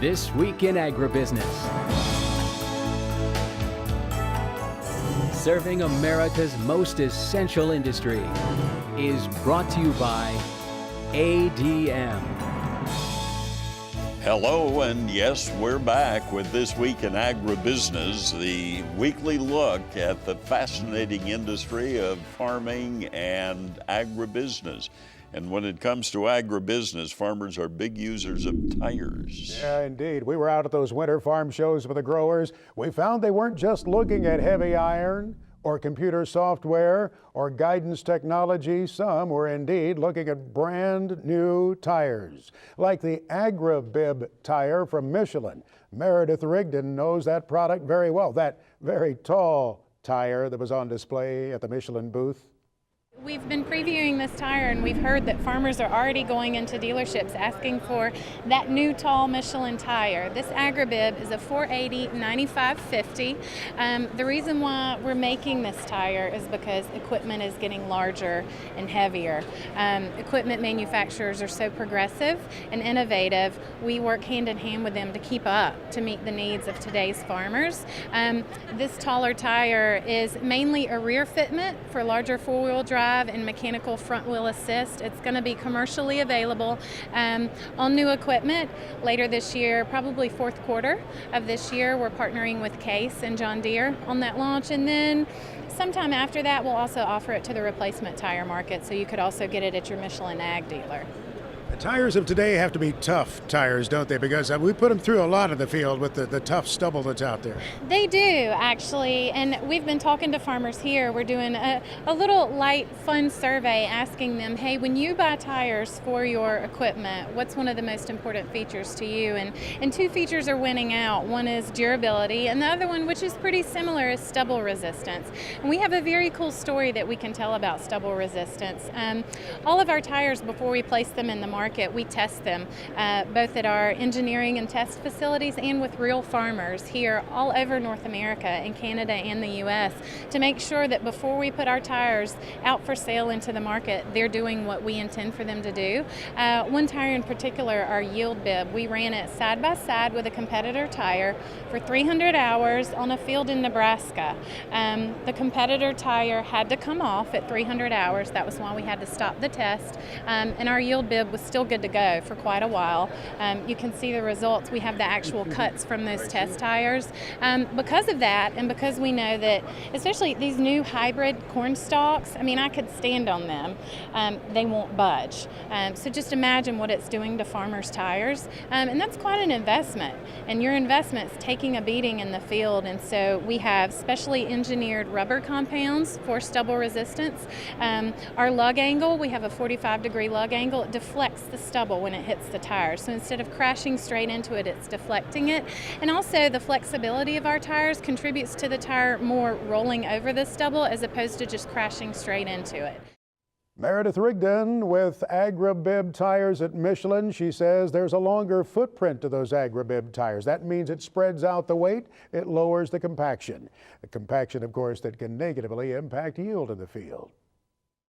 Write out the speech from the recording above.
This Week in Agribusiness. Serving America's most essential industry is brought to you by ADM. Hello, and yes, we're back with This Week in Agribusiness, the weekly look at the fascinating industry of farming and agribusiness. And when it comes to agribusiness, farmers are big users of tires. Yeah, indeed. We were out at those winter farm shows with the growers. We found they weren't just looking at heavy iron or computer software or guidance technology. Some were indeed looking at brand new tires, like the AgBIZ tire from Michelin. Meredith Rigdon knows that product very well, that very tall tire that was on display at the Michelin booth. We've been previewing this tire, and we've heard that farmers are already going into dealerships asking for that new tall Michelin tire. This AgBIZ is a 480/95/50. The reason why we're making this tire is because equipment is getting larger and heavier. Equipment manufacturers are so progressive and innovative. We work hand in hand with them to keep up to meet the needs of today's farmers. This taller tire is mainly a rear fitment for larger four-wheel drive and mechanical front wheel assist. It's going to be commercially available on new equipment later this year, probably fourth quarter of this year. We're partnering with Case and John Deere on that launch, and then sometime after that we'll also offer it to the replacement tire market, so you could also get it at your Michelin Ag dealer. The tires of today have to be tough tires, don't they? Because we put them through a lot in the field with the tough stubble that's out there. They do, actually, and we've been talking to farmers here. We're doing a little light, fun survey asking them, hey, when you buy tires for your equipment, what's one of the most important features to you? And two features are winning out. One is durability, and the other one, which is pretty similar, is stubble resistance. And we have a very cool story that we can tell about stubble resistance. All of our tires, before we place them in the market, we test them both at our engineering and test facilities and with real farmers here all over North America and Canada and the U.S. to make sure that before we put our tires out for sale into the market, they're doing what we intend for them to do. One tire in particular, our yield bib, we ran it side by side with a competitor tire for 300 hours on a field in Nebraska. The competitor tire had to come off at 300 hours. That was why we had to stop the test, and our yield bib was still good to go for quite a while. You can see the results. We have the actual cuts from those test tires. Because of that, and because we know that, especially these new hybrid corn stalks, I mean, I could stand on them. They won't budge. So just imagine what it's doing to farmers' tires. And that's quite an investment. And your investment's taking a beating in the field. And so we have specially engineered rubber compounds for stubble resistance. Our lug angle, we have a 45-degree lug angle. It deflects the stubble when it hits the tire. So instead of crashing straight into it, it's deflecting it. And also the flexibility of our tires contributes to the tire more rolling over the stubble as opposed to just crashing straight into it. Meredith Rigdon with AgBIZ tires at Michelin. She says there's a longer footprint to those AgBIZ tires. That means it spreads out the weight, it lowers the compaction. The compaction, of course, that can negatively impact yield in the field.